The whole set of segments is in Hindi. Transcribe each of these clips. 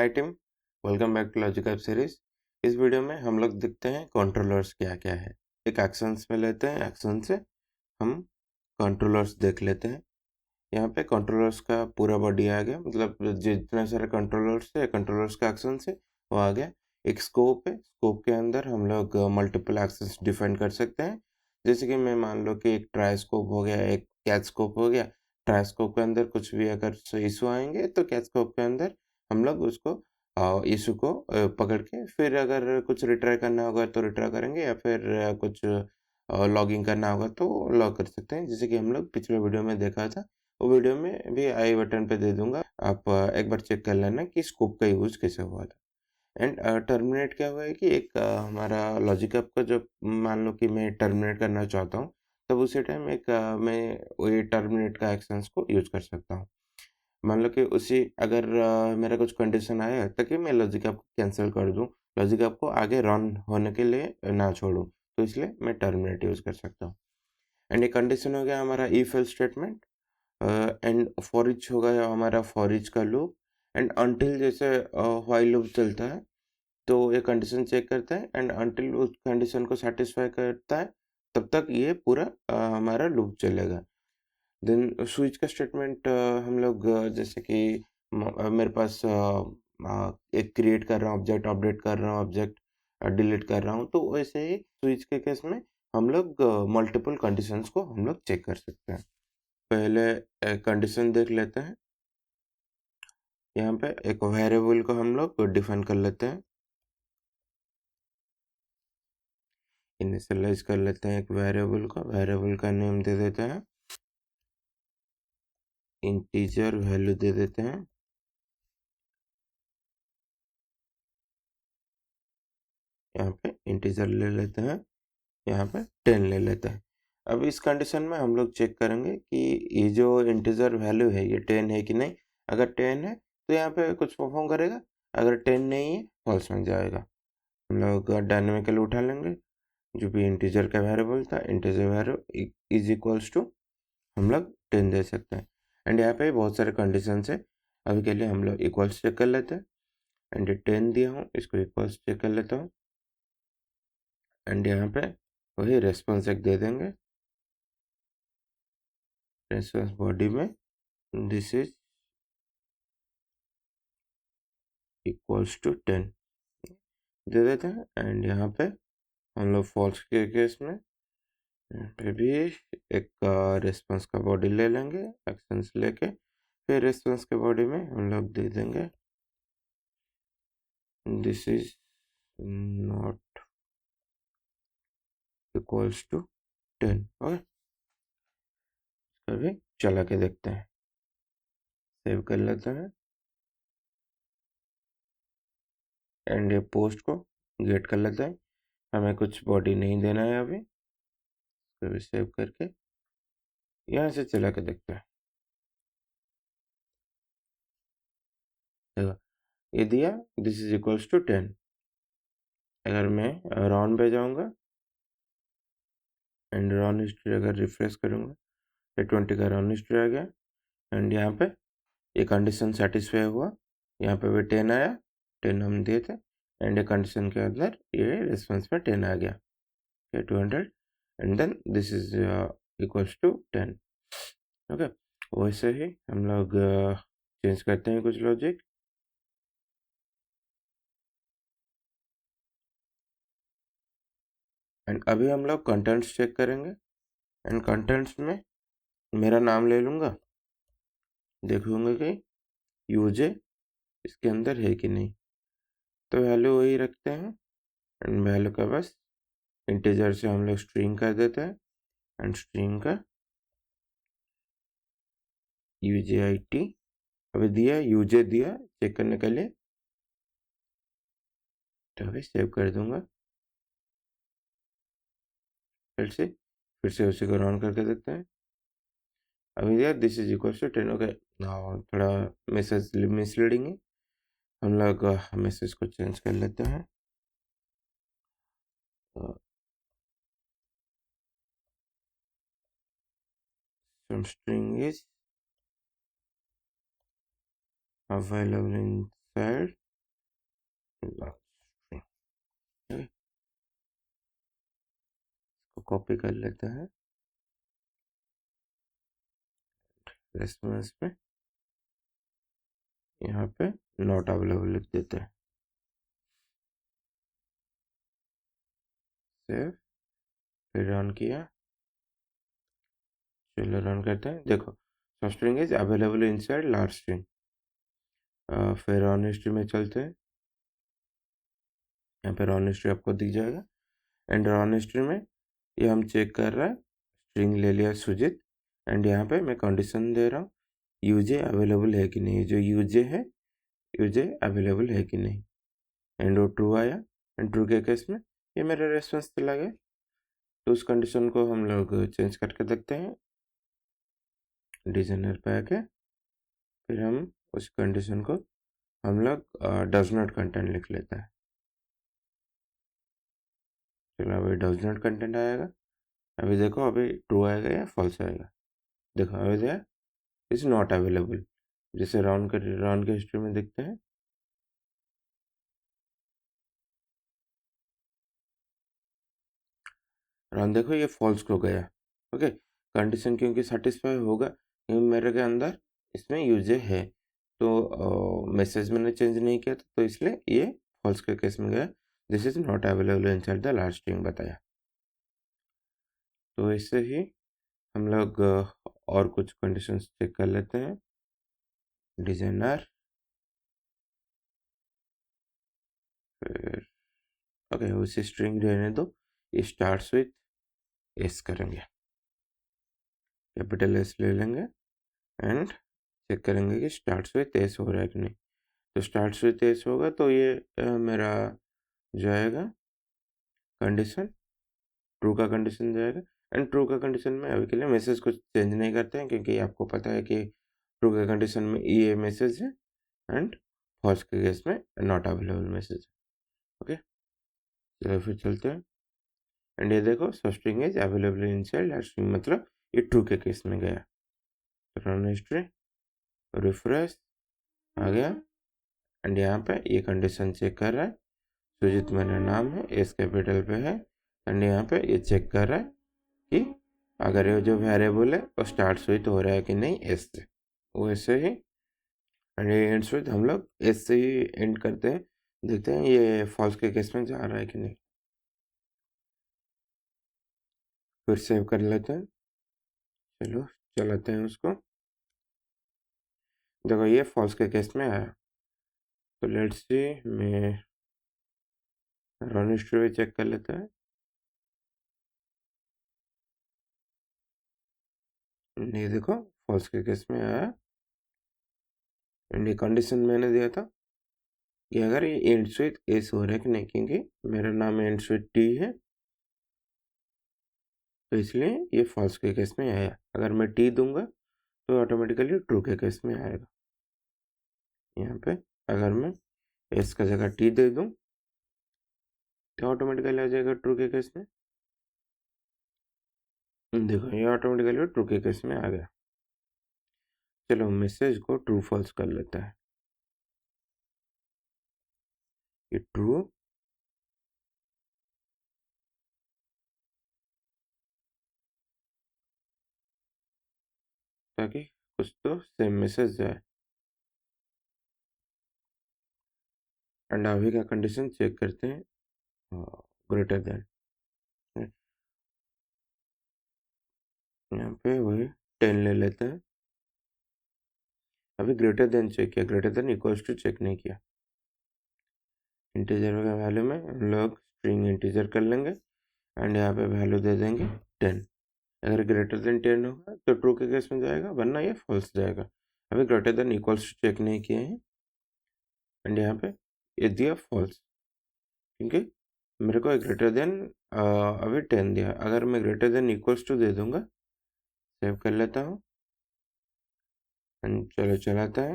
Hi team, welcome back to logic app series. इस वीडियो में हम लोग देखते हैं कंट्रोलर्स क्या क्या है। एक एक्शंस में लेते हैं, एक्शन से हम कंट्रोलर्स देख लेते हैं। यहाँ पे कंट्रोलर्स का पूरा बॉडी आ गया, मतलब जितने सारे कंट्रोलर्स है, कंट्रोलर्स का एक्शन से वो आ गया। एक स्कोप है, स्कोप के अंदर हम लोग मल्टीपल एक्शंस डिफाइन कर सकते हैं। जैसे कि मैं मान लो कि एक ट्राइस्कोप हो गया, एक कैचस्कोप हो गया। ट्राइस्कोप के अंदर कुछ भी अगर इशू आएंगे तो कैचस्कोप के अंदर हम लोग उसको इशू को पकड़ के फिर अगर कुछ रिट्राई करना होगा तो रिट्राई करेंगे, या फिर कुछ लॉगिंग करना होगा तो लॉग कर सकते हैं, जैसे कि हम लोग पिछले वीडियो में देखा था। वो वीडियो में भी आई बटन पे दे दूंगा, आप एक बार चेक कर लेना कि स्कोप का यूज कैसे हुआ था। एंड टर्मिनेट क्या हुआ है कि एक हमारा लॉजिक ऐप का जब मान लो कि मैं टर्मिनेट करना चाहता हूँ, तब उसी टाइम एक मैं ये टर्मिनेट का एक्शंस को यूज कर सकता हूँ। मान लो कि उसी अगर मेरा कुछ कंडीशन आया ताकि मैं लॉजिक ऐप को कैंसिल कर दूं, लॉजिक ऐप को आगे रन होने के लिए ना छोड़ूं, तो इसलिए मैं टर्मिनेट यूज कर सकता हूँ। एंड ये कंडीशन हो गया हमारा if else statement. And for each हो गया हमारा फॉर ईच का लूप। एंड अनटिल जैसे व्हाइल लूप चलता है तो ये कंडीशन चेक करता है, एंड अनटिल उस कंडीशन को सेटिस्फाई करता है तब तक ये पूरा हमारा लूप चलेगा। देन स्विच का स्टेटमेंट हम लोग जैसे कि मेरे पास एक क्रिएट कर रहा हूँ ऑब्जेक्ट, अपडेट कर रहा हूँ ऑब्जेक्ट, डिलीट कर रहा हूँ, तो वैसे ही स्विच के केस में हम लोग मल्टीपल कंडीशंस को हम लोग चेक कर सकते हैं। पहले कंडीशन देख लेते हैं। यहाँ पे एक वेरिएबल को हम लोग डिफाइन कर लेते हैं, इनिशियलाइज कर लेते हैं एक वेरिएबल को। वेरिएबल का नेम दे देते हैं, इंटीजर वैल्यू दे देते हैं। यहाँ पे इंटीजर ले लेते हैं, यहाँ पे 10 ले लेते हैं। अब इस कंडीशन में हम लोग चेक करेंगे कि ये जो इंटीजर वैल्यू है ये 10 है कि नहीं। अगर 10 है तो यहाँ पे कुछ परफॉर्म करेगा, अगर 10 नहीं है फॉल्स बन जाएगा। हम लोग डायनेमिकली उठा लेंगे जो भी इंटीजर का वेरिएबल था, integer value is equals to हम लोग 10 दे सकते हैं। एंड यहाँ पे बहुत सारे कंडीशन है, अभी के लिए हम लोग इक्वल्स चेक कर लेते हैं। एंड 10 दिया हूँ, इसको इक्वल्स चेक कर लेता हूँ। एंड यहाँ पे वही रेस्पॉन्स एक दे देंगे, रेस्पॉन्स बॉडी में दिस इज इक्वल्स टू 10 दे देते हैं। एंड यहाँ पे हम लोग फॉल्स के केस में यहाँ पे भी एक रेस्पॉन्स का बॉडी ले लेंगे, एक्शंस लेके फिर रेस्पॉन्स के बॉडी में हम लोग दे देंगे this is not equals to 10। Okay, अभी चला के देखते हैं, सेव कर लेते हैं। एंड ये पोस्ट को गेट कर लेते हैं, हमें कुछ बॉडी नहीं देना है अभी, तो सेव करके यहाँ से चला के देखते हैं। देखो ये दिया दिस इज इक्वल्स टू 10। अगर मैं रन पे जाऊंगा एंड रन हिस्ट्री अगर रिफ्रेश करूंगा तो 20 का रन हिस्ट्री आ गया। एंड यहाँ पे ये कंडीशन सेटिस्फाई हुआ, यहाँ पे भी 10 आया, 10 हम दिए थे। एंड ये कंडीशन के अंदर ये रिस्पॉन्स में 10 आ गया, 200। And then this is equals to 10। Okay, वैसे ही हम लोग चेंज करते हैं कुछ लॉजिक। एंड अभी हम लोग कंटेंट्स चेक करेंगे। एंड कंटेंट्स में मेरा नाम ले लूँगा, देखूंगा कि यूजे इसके अंदर है कि नहीं, तो वैल्यू वही रखते हैं। एंड वैल्यू का बस इंटीजर से हम लोग स्ट्रिंग कर देते हैं। एंड स्ट्रिंग का UJIT अभी दिया, यूजे दिया चेक करने के लिए, तो अभी सेव कर दूंगा। फिर से उसी को रन करके देखते हैं। अभी दिया this is equal to 10। Okay, थोड़ा मैसेज मिसलीडिंग है, हम लोग मैसेज को चेंज कर लेते हैं। some string is available inside इसको कॉपी कर लेते हैं, रेस्पॉन्स में यहाँ पे नॉट अवेलेबल लिख देते हैं, सेव, फिर रन किया, चलो रन करते हैं। देखो सब string is available inside large string. फिर रन हिस्ट्री में चलते हैं, यहाँ पे रन हिस्ट्री आपको दिख जाएगा। एंड रन हिस्ट्री में ये हम चेक कर रहा है, स्ट्रिंग ले लिया सुजीत, एंड यहाँ पे मैं कंडीशन दे रहा हूँ यूजे अवेलेबल है कि नहीं, जो यूजे है यूजे अवेलेबल है कि नहीं, एंड वो ट्रू आया। एंड ट्रू के केस में ये मेरा रेस्पॉन्स चला गया। तो उस कंडीशन को हम लोग चेंज करके देखते हैं, डिजाइनर पे आके फिर हम उस कंडीशन को हम लोग डज नॉट कंटेंट लिख लेते हैं। चलो अभी डज नॉट कंटेंट आएगा, अभी देखो अभी ट्रू आएगा या फॉल्स आएगा। देखो अभी दिया इज नॉट अवेलेबल, जैसे राउंड के हिस्ट्री में देखते हैं। राउंड देखो ये फॉल्स को गया। ओके, कंडीशन क्योंकि सेटिस्फाई होगा क्योंकि मेरे के अंदर इसमें यूजे है, तो मैसेज मैंने चेंज नहीं किया था, तो इसलिए ये फॉल्स के केस में गया। This is not available inside the last string बताया। तो इससे ही हम लोग और कुछ कंडीशंस चेक कर लेते हैं। डिजाइनर, फिर ओके उसी स्ट्रिंग रहने दो, ये स्टार्ट्स विथ एस करेंगे, कैपिटल एस ले लेंगे एंड चेक करेंगे कि स्टार्ट्स विथ एस हो रहा है कि नहीं। तो स्टार्ट्स विथ एस होगा तो ये मेरा जाएगा कंडीशन, ट्रू का कंडीशन जाएगा। एंड ट्रू का कंडीशन में अभी के लिए मैसेज कुछ चेंज नहीं करते हैं, क्योंकि आपको पता है कि ट्रू के कंडीशन में ये मैसेज है एंड फॉल्स के केस में नॉट अवेलेबल मैसेज है। ओके, चलो फिर चलते हैं। एंड ये देखो सब string is available inside last string, मतलब ये ट्रू के केस में गया। रन हिस्ट्री, रिफ्रेश, आ गया। एंड यहाँ पे ये कंडीशन चेक कर रहा है सुजीत मेरा नाम है, एस कैपिटल पे है। एंड यहाँ पे ये चेक कर रहा है कि अगर ये जो वेरिएबल है वो स्टार्ट विथ हो रहा है कि नहीं एस से, वैसे ही एंड ये एंड्स विथ हम लोग एस से ही एंड करते हैं, देखते हैं ये फॉल्स के केस में जा रहा है कि नहीं। फिर सेव कर लेते हैं, चलो चलाते हैं उसको। देखो ये फॉल्स के केस में आया, तो लेट्स सी मैं रन हिस्ट्री चेक कर लेते हैं। ये देखो फॉल्स के केस में आया। एंड ये कंडीशन मैंने दिया था कि अगर ये एंड विथ एस हो रहा है कि नहीं, क्योंकि मेरा नाम एंड विथ टी है, तो इसलिए ये फॉल्स के केस में आया। अगर मैं टी दूंगा तो ऑटोमेटिकली ट्रू के केस में आएगा। यहाँ पे अगर मैं एस का जगह टी दे दूं तो ऑटोमेटिकली आ जाएगा ट्रू के केस में। देखो ये ऑटोमेटिकली ट्रू के केस में आ गया। चलो मैसेज को ट्रू फॉल्स कर लेता है, ये ट्रू, ताकि कुछ तो सेम मैसेज जाए। एंड अभी का कंडीशन चेक करते हैं, ग्रेटर देन, यहाँ पे वही 10 ले लेते हैं। अभी ग्रेटर देन चेक किया, greater than equals to check नहीं किया। इंटीजर का वैल्यू में हम लोग स्ट्रिंग इंटीजर कर लेंगे एंड यहाँ पे वैल्यू दे देंगे 10। अगर ग्रेटर देन 10 होगा तो ट्रू के केस में जाएगा, वरना ये फॉल्स जाएगा। अभी greater than equals to check नहीं किए हैं एंड यहाँ पे ये दिया फॉल्स, क्योंकि मेरे को ग्रेटर देन अभी 10 दिया। अगर मैं ग्रेटर देन इक्वल्स टू दे दूंगा, सेव कर लेता हूँ एंड चलो चलाता है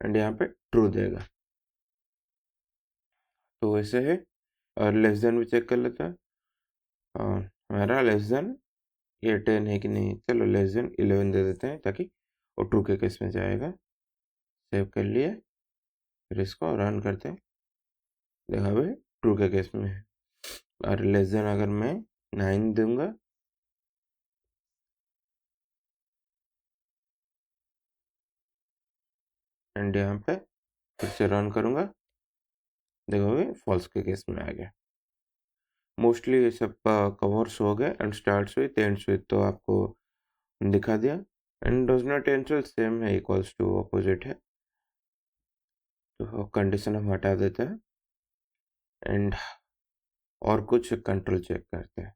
एंड यहाँ पे ट्रू देगा। तो वैसे है, और लेस देन भी चेक कर लेता है, हमारा लेस देन ये 10 है कि नहीं। चलो लेस देन 11 दे देते हैं ताकि वो ट्रू के केस में जाएगा। सेव कर लिए, फिर इसको रन करते हैं। देखा भाई ट्रू के केस में है। और लेस देन अगर मैं 9 दूंगा एंड यहाँ पे फिर से रन करूँगा, देखो भाई फॉल्स के केस में आ गया। मोस्टली ये सब कवर्स हो गए and starts with ends with तो आपको दिखा दिया। And does not cancel same है, इक्वल्स टू अपोजिट है, तो कंडीशन हम हटा देते हैं एंड और कुछ कंट्रोल चेक करते हैं।